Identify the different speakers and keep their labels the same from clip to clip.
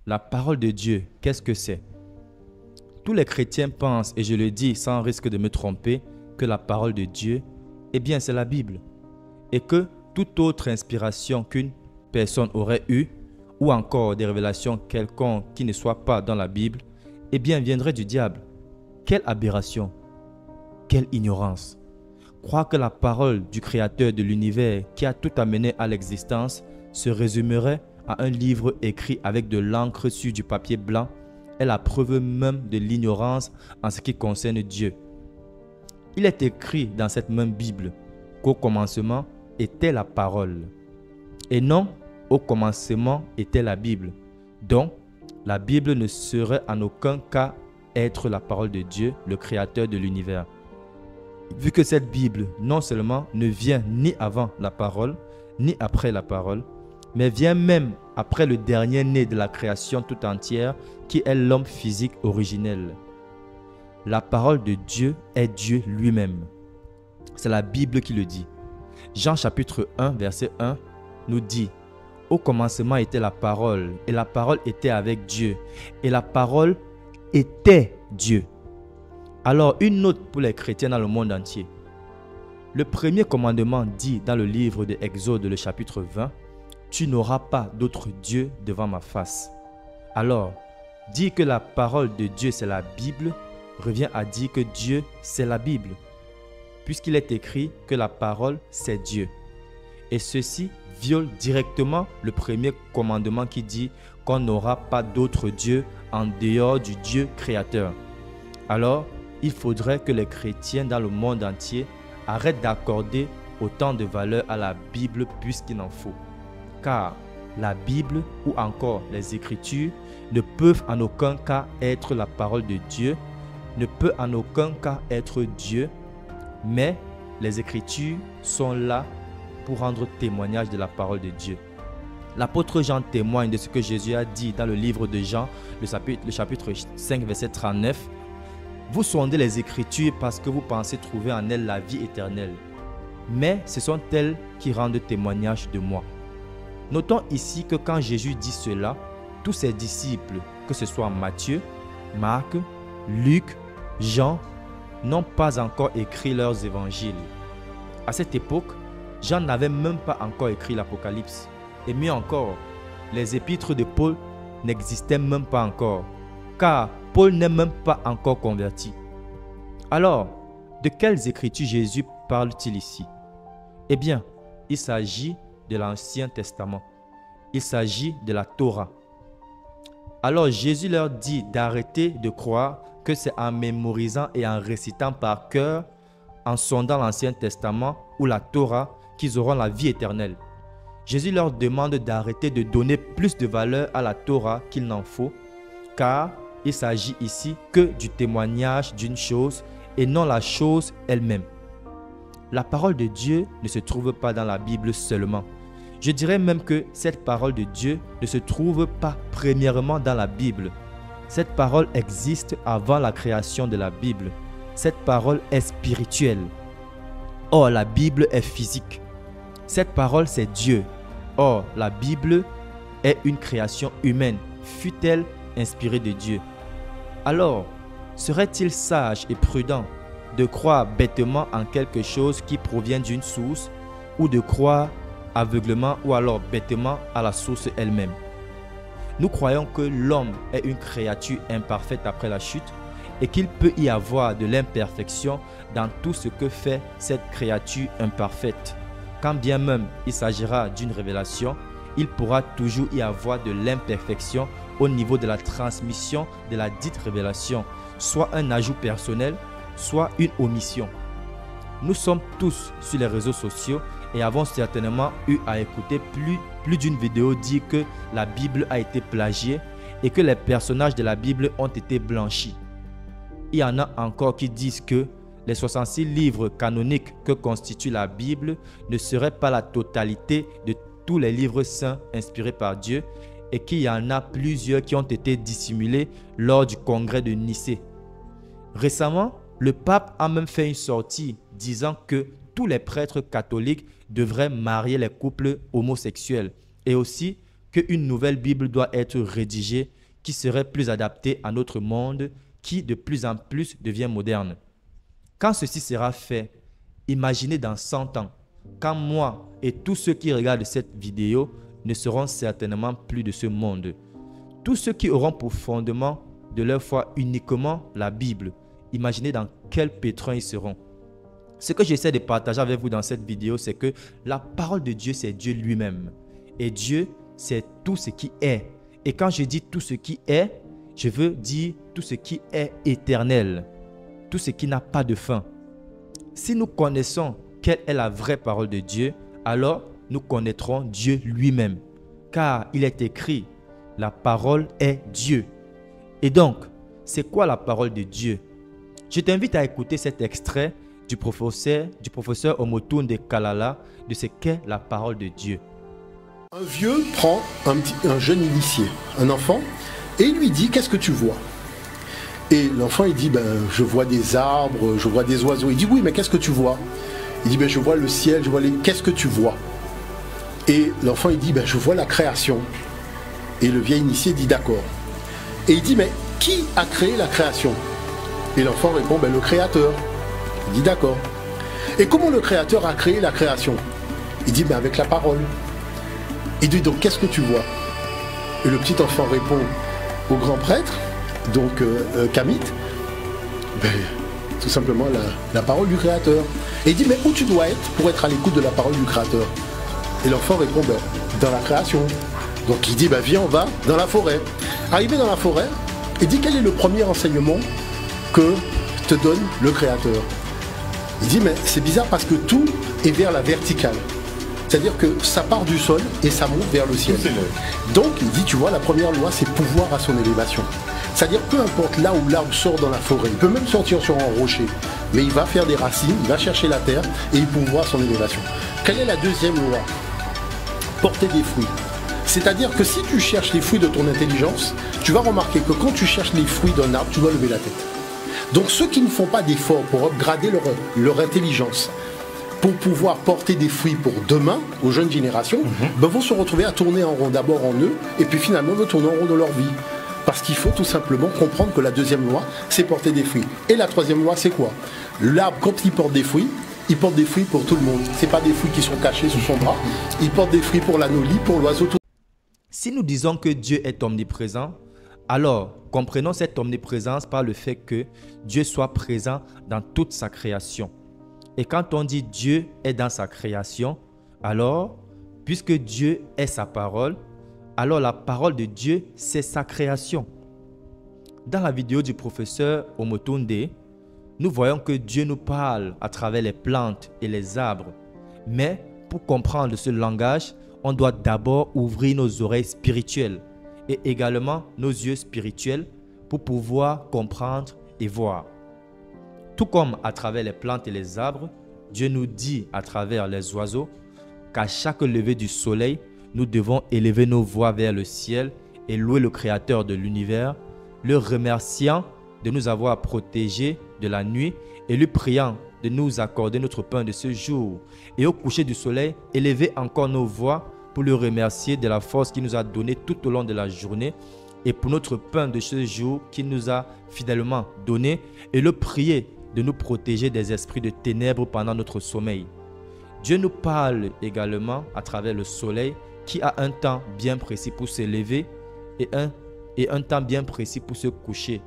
Speaker 1: La parole de Dieu, qu'est-ce que c'est? Tous les chrétiens pensent, et je le dis sans risque de me tromper, que la parole de Dieu, eh bien c'est la Bible. Et que toute autre inspiration qu'une personne aurait eue, ou encore des révélations quelconques qui ne soient pas dans la Bible, eh bien viendrait du diable. Quelle aberration! Quelle ignorance! Croire que la parole du Créateur de l'univers qui a tout amené à l'existence se résumerait à un livre écrit avec de l'encre sur du papier blanc est la preuve même de l'ignorance en ce qui concerne Dieu. Il est écrit dans cette même Bible qu'au commencement était la parole. Et non, au commencement était la Bible. Donc, la Bible ne saurait en aucun cas être la parole de Dieu, le Créateur de l'univers. Vu que cette Bible, non seulement ne vient ni avant la parole, ni après la parole, mais vient même après le dernier né de la création tout entière, qui est l'homme physique originel. La parole de Dieu est Dieu lui-même. C'est la Bible qui le dit. Jean chapitre 1, verset 1 nous dit: « Au commencement était la parole, et la parole était avec Dieu, et la parole était Dieu. » Alors, une note pour les chrétiens dans le monde entier. Le premier commandement dit dans le livre de Exode, le chapitre 20, « Tu n'auras pas d'autre Dieu devant ma face. » Alors, dire que la parole de Dieu c'est la Bible revient à dire que Dieu c'est la Bible, puisqu'il est écrit que la parole c'est Dieu. Et ceci viole directement le premier commandement qui dit qu'on n'aura pas d'autre Dieu en dehors du Dieu créateur. Alors, il faudrait que les chrétiens dans le monde entier arrêtent d'accorder autant de valeur à la Bible puisqu'il en faut. Car la Bible ou encore les Écritures ne peuvent en aucun cas être la parole de Dieu, ne peut en aucun cas être Dieu, mais les Écritures sont là pour rendre témoignage de la parole de Dieu. L'apôtre Jean témoigne de ce que Jésus a dit dans le livre de Jean, le chapitre 5, verset 39. Vous sondez les Écritures parce que vous pensez trouver en elles la vie éternelle. Mais ce sont elles qui rendent témoignage de moi. Notons ici que quand Jésus dit cela, tous ses disciples, que ce soit Matthieu, Marc, Luc, Jean, n'ont pas encore écrit leurs évangiles. À cette époque, Jean n'avait même pas encore écrit l'Apocalypse. Et mieux encore, les épîtres de Paul n'existaient même pas encore, car Paul n'est même pas encore converti. Alors, de quelles écritures Jésus parle-t-il ici? Eh bien, il s'agit de l'Ancien Testament. Il s'agit de la Torah. Alors Jésus leur dit d'arrêter de croire que c'est en mémorisant et en récitant par cœur, en sondant l'Ancien Testament ou la Torah, qu'ils auront la vie éternelle. Jésus leur demande d'arrêter de donner plus de valeur à la Torah qu'il n'en faut, car il s'agit ici que du témoignage d'une chose et non la chose elle-même. La parole de Dieu ne se trouve pas dans la Bible seulement. Je dirais même que cette parole de Dieu ne se trouve pas premièrement dans la Bible. Cette parole existe avant la création de la Bible. Cette parole est spirituelle. Or, la Bible est physique. Cette parole, c'est Dieu. Or, la Bible est une création humaine, fut-elle inspirée de Dieu. Alors, serait-il sage et prudent de croire bêtement en quelque chose qui provient d'une source ou de croire aveuglement ou alors bêtement à la source elle-même? Nous croyons que l'homme est une créature imparfaite après la chute et qu'il peut y avoir de l'imperfection dans tout ce que fait cette créature imparfaite. Quand bien même il s'agira d'une révélation, il pourra toujours y avoir de l'imperfection au niveau de la transmission de la dite révélation, soit un ajout personnel, soit une omission. Nous sommes tous sur les réseaux sociaux et avons certainement eu à écouter plus d'une vidéo dire que la Bible a été plagiée et que les personnages de la Bible ont été blanchis. Il y en a encore qui disent que les 66 livres canoniques que constitue la Bible ne seraient pas la totalité de tous les livres saints inspirés par Dieu et qu'il y en a plusieurs qui ont été dissimulés lors du congrès de Nicée. Récemment, le pape a même fait une sortie disant que tous les prêtres catholiques devraient marier les couples homosexuels et aussi qu'une nouvelle Bible doit être rédigée qui serait plus adaptée à notre monde qui de plus en plus devient moderne. Quand ceci sera fait, imaginez dans 100 ans, quand moi et tous ceux qui regardent cette vidéo ne seront certainement plus de ce monde. Tous ceux qui auront pour fondement de leur foi uniquement la Bible, imaginez dans quel pétrin ils seront. Ce que j'essaie de partager avec vous dans cette vidéo, c'est que la parole de Dieu, c'est Dieu lui-même. Et Dieu, c'est tout ce qui est. Et quand je dis tout ce qui est, je veux dire tout ce qui est éternel. Tout ce qui n'a pas de fin. Si nous connaissons quelle est la vraie parole de Dieu, alors nous connaîtrons Dieu lui-même. Car il est écrit, la parole est Dieu. Et donc, c'est quoi la parole de Dieu? Je t'invite à écouter cet extrait du professeur Omotunde Kalala de ce qu'est la parole de Dieu.
Speaker 2: Un vieux prend un jeune initié, un enfant, et il lui dit « Qu'est-ce que tu vois ?» Et l'enfant il dit « Je vois des arbres, je vois des oiseaux. » Il dit « Oui, mais qu'est-ce que tu vois ?» Il dit « Je vois le ciel, je vois les... Qu'est-ce que tu vois ?» Et l'enfant il dit « Je vois la création. » Et le vieil initié dit « D'accord. » Et il dit « Mais qui a créé la création ?» Et l'enfant répond « Le Créateur. » Il dit « D'accord. » Et comment le Créateur a créé la création? Il dit « Avec la parole. » Il dit « Donc qu'est-ce que tu vois ?» Et le petit enfant répond au grand prêtre, donc Kamit, tout simplement la parole du Créateur. Et il dit « Mais où tu dois être pour être à l'écoute de la parole du Créateur ?» Et l'enfant répond « Dans la création. » Donc il dit « Viens, on va dans la forêt. » Arrivé dans la forêt, il dit « Quel est le premier enseignement que te donne le Créateur ?» Il dit « Mais c'est bizarre parce que tout est vers la verticale. » C'est-à-dire que ça part du sol et ça monte vers le ciel. Donc, il dit, tu vois, la première loi, c'est pouvoir à son élévation. C'est-à-dire, peu importe là où l'arbre sort dans la forêt, il peut même sortir sur un rocher, mais il va faire des racines, il va chercher la terre et il pouvoir à son élévation. Quelle est la deuxième loi? Porter des fruits. C'est-à-dire que si tu cherches les fruits de ton intelligence, tu vas remarquer que quand tu cherches les fruits d'un arbre, tu dois lever la tête. Donc, ceux qui ne font pas d'efforts pour upgrader leur intelligence, pour pouvoir porter des fruits pour demain, aux jeunes générations, vont se retrouver à tourner en rond d'abord en eux, et puis finalement vont tourner en rond dans leur vie. Parce qu'il faut tout simplement comprendre que la deuxième loi, c'est porter des fruits. Et la troisième loi, c'est quoi? L'arbre, quand il porte des fruits pour tout le monde. Ce n'est pas des fruits qui sont cachés sous son bras, il porte des fruits pour l'anolie, pour l'oiseau.
Speaker 1: Si nous disons que Dieu est omniprésent, alors comprenons cette omniprésence par le fait que Dieu soit présent dans toute sa création. Et quand on dit Dieu est dans sa création, alors, puisque Dieu est sa parole, alors la parole de Dieu, c'est sa création. Dans la vidéo du professeur Omotunde, nous voyons que Dieu nous parle à travers les plantes et les arbres. Mais pour comprendre ce langage, on doit d'abord ouvrir nos oreilles spirituelles et également nos yeux spirituels pour pouvoir comprendre et voir. Tout comme à travers les plantes et les arbres, Dieu nous dit à travers les oiseaux qu'à chaque lever du soleil, nous devons élever nos voix vers le ciel et louer le Créateur de l'univers, le remerciant de nous avoir protégés de la nuit et lui priant de nous accorder notre pain de ce jour. Et au coucher du soleil, élever encore nos voix pour le remercier de la force qu'il nous a donnée tout au long de la journée et pour notre pain de ce jour qu'il nous a fidèlement donné et le prier de nous protéger des esprits de ténèbres pendant notre sommeil. Dieu nous parle également à travers le soleil qui a un temps bien précis pour se lever et un temps bien précis pour se coucher.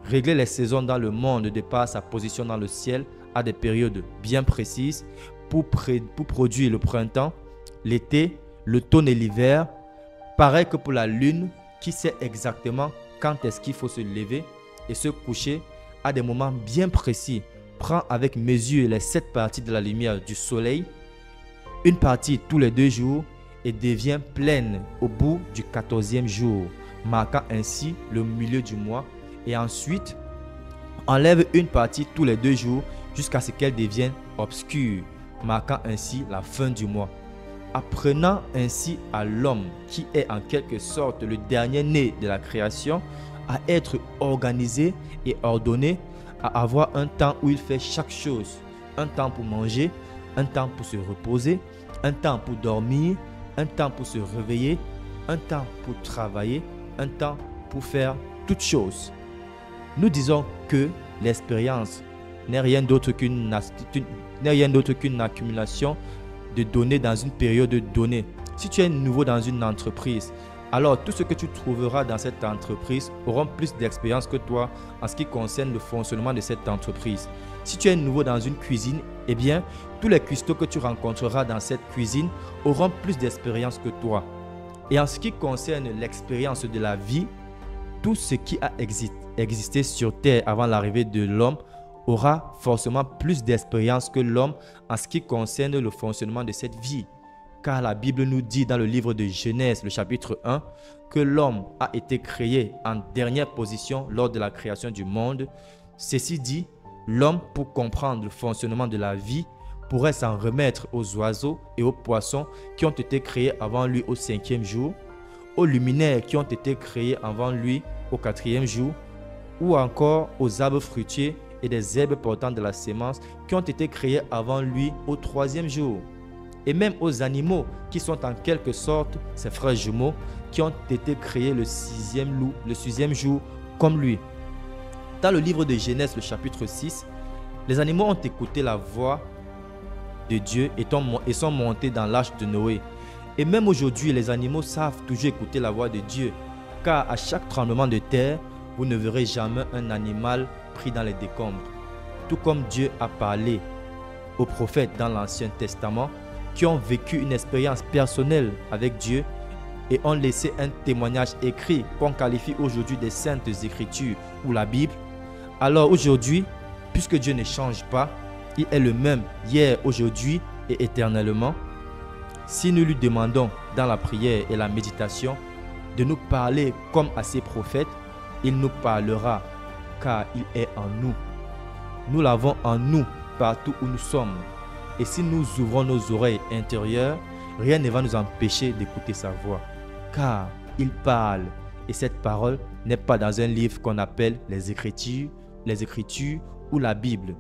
Speaker 1: Régler les saisons dans le monde de par sa position dans le ciel à des périodes bien précises pour produire le printemps, l'été, l'automne et l'hiver. Pareil que pour la lune qui sait exactement quand est-ce qu'il faut se lever et se coucher à des moments bien précis. Prend avec mesure les 7 parties de la lumière du soleil, une partie tous les 2 jours et devient pleine au bout du 14e jour, marquant ainsi le milieu du mois, et ensuite enlève une partie tous les 2 jours jusqu'à ce qu'elle devienne obscure, marquant ainsi la fin du mois. Apprenant ainsi à l'homme, qui est en quelque sorte le dernier né de la création, à être organisé et ordonné, à avoir un temps où il fait chaque chose, un temps pour manger, un temps pour se reposer, un temps pour dormir, un temps pour se réveiller, un temps pour travailler, un temps pour faire toutes choses. Nous disons que l'expérience n'est rien d'autre qu'une accumulation de données dans une période donnée. Si tu es nouveau dans une entreprise, alors tout ce que tu trouveras dans cette entreprise auront plus d'expérience que toi en ce qui concerne le fonctionnement de cette entreprise. Si tu es nouveau dans une cuisine, eh bien, tous les cuistots que tu rencontreras dans cette cuisine auront plus d'expérience que toi. Et en ce qui concerne l'expérience de la vie, tout ce qui a existé sur Terre avant l'arrivée de l'homme aura forcément plus d'expérience que l'homme en ce qui concerne le fonctionnement de cette vie. Car la Bible nous dit dans le livre de Genèse, le chapitre 1, que l'homme a été créé en dernière position lors de la création du monde. Ceci dit, l'homme, pour comprendre le fonctionnement de la vie, pourrait s'en remettre aux oiseaux et aux poissons qui ont été créés avant lui au 5e jour, aux luminaires qui ont été créés avant lui au 4e jour, ou encore aux arbres fruitiers et des herbes portant de la sémence qui ont été créés avant lui au 3e jour. Et même aux animaux qui sont en quelque sorte ses frères jumeaux qui ont été créés le 6e jour comme lui. Dans le livre de Genèse, le chapitre 6, les animaux ont écouté la voix de Dieu et sont montés dans l'arche de Noé. Et même aujourd'hui, les animaux savent toujours écouter la voix de Dieu, car à chaque tremblement de terre, vous ne verrez jamais un animal pris dans les décombres. Tout comme Dieu a parlé aux prophètes dans l'Ancien Testament, qui ont vécu une expérience personnelle avec Dieu et ont laissé un témoignage écrit qu'on qualifie aujourd'hui des Saintes Écritures ou la Bible. Alors aujourd'hui, puisque Dieu ne change pas, il est le même hier, aujourd'hui et éternellement. Si nous lui demandons dans la prière et la méditation de nous parler comme à ses prophètes, il nous parlera car il est en nous. Nous l'avons en nous partout où nous sommes. Et si nous ouvrons nos oreilles intérieures, rien ne va nous empêcher d'écouter sa voix. Car il parle. Et cette parole n'est pas dans un livre qu'on appelle les Écritures ou la Bible.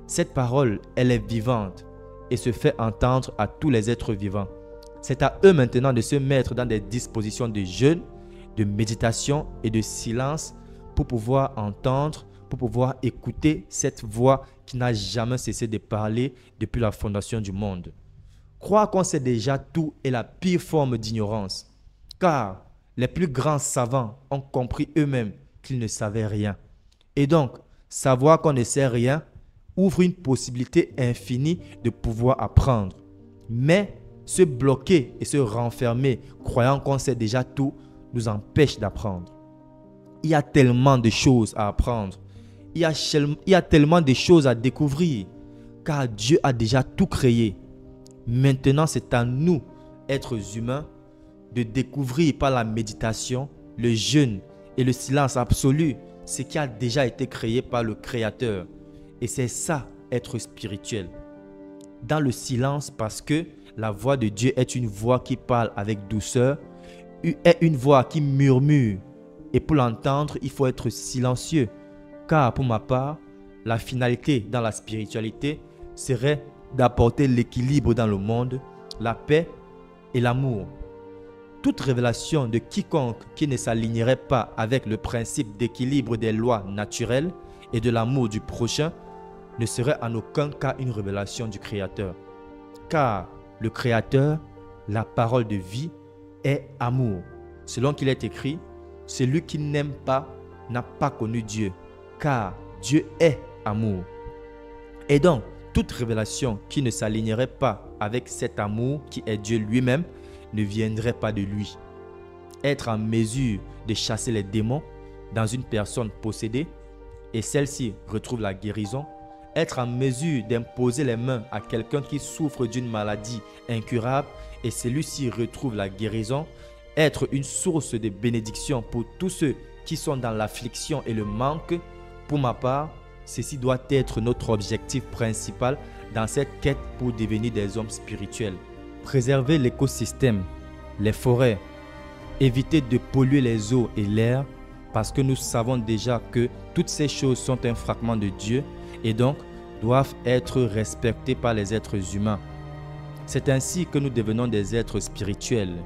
Speaker 1: Cette parole, elle est vivante et se fait entendre à tous les êtres vivants. C'est à eux maintenant de se mettre dans des dispositions de jeûne, de méditation et de silence pour pouvoir entendre, pour pouvoir écouter cette voix qui n'a jamais cessé de parler depuis la fondation du monde. Croire qu'on sait déjà tout est la pire forme d'ignorance, car les plus grands savants ont compris eux-mêmes qu'ils ne savaient rien. Et donc, savoir qu'on ne sait rien ouvre une possibilité infinie de pouvoir apprendre. Mais se bloquer et se renfermer, croyant qu'on sait déjà tout, nous empêche d'apprendre. Il y a tellement de choses à apprendre. Il y a tellement de choses à découvrir, car Dieu a déjà tout créé. Maintenant, c'est à nous, êtres humains, de découvrir par la méditation, le jeûne et le silence absolu ce qui a déjà été créé par le Créateur. Et c'est ça, être spirituel. Dans le silence, parce que la voix de Dieu est une voix qui parle avec douceur, est une voix qui murmure. Et pour l'entendre, il faut être silencieux. Car pour ma part, la finalité dans la spiritualité serait d'apporter l'équilibre dans le monde, la paix et l'amour. Toute révélation de quiconque qui ne s'alignerait pas avec le principe d'équilibre des lois naturelles et de l'amour du prochain ne serait en aucun cas une révélation du Créateur. Car le Créateur, la parole de vie, est amour. Selon qu'il est écrit, celui qui n'aime pas n'a pas connu Dieu, car Dieu est amour. Et donc, toute révélation qui ne s'alignerait pas avec cet amour qui est Dieu lui-même ne viendrait pas de lui. Être en mesure de chasser les démons dans une personne possédée et celle-ci retrouve la guérison, être en mesure d'imposer les mains à quelqu'un qui souffre d'une maladie incurable et celui-ci retrouve la guérison, être une source de bénédiction pour tous ceux qui sont dans l'affliction et le manque, pour ma part, ceci doit être notre objectif principal dans cette quête pour devenir des hommes spirituels. Préserver l'écosystème, les forêts, éviter de polluer les eaux et l'air parce que nous savons déjà que toutes ces choses sont un fragment de Dieu et donc doivent être respectées par les êtres humains. C'est ainsi que nous devenons des êtres spirituels.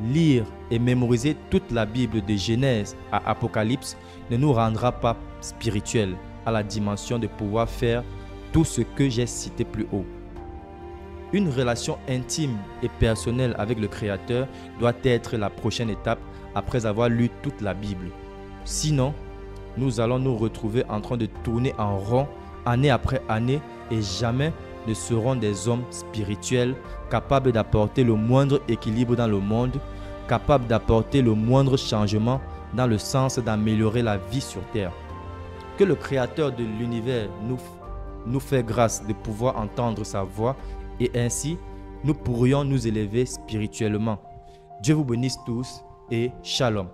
Speaker 1: Lire et mémoriser toute la Bible de Genèse à Apocalypse ne nous rendra pas spirituels à la dimension de pouvoir faire tout ce que j'ai cité plus haut. Une relation intime et personnelle avec le Créateur doit être la prochaine étape après avoir lu toute la Bible. Sinon, nous allons nous retrouver en train de tourner en rond année après année et jamais ne serons des hommes spirituels capables d'apporter le moindre équilibre dans le monde, capables d'apporter le moindre changement dans le sens d'améliorer la vie sur terre. Que le Créateur de l'univers nous fait grâce de pouvoir entendre sa voix et ainsi nous pourrions nous élever spirituellement. Dieu vous bénisse tous et shalom.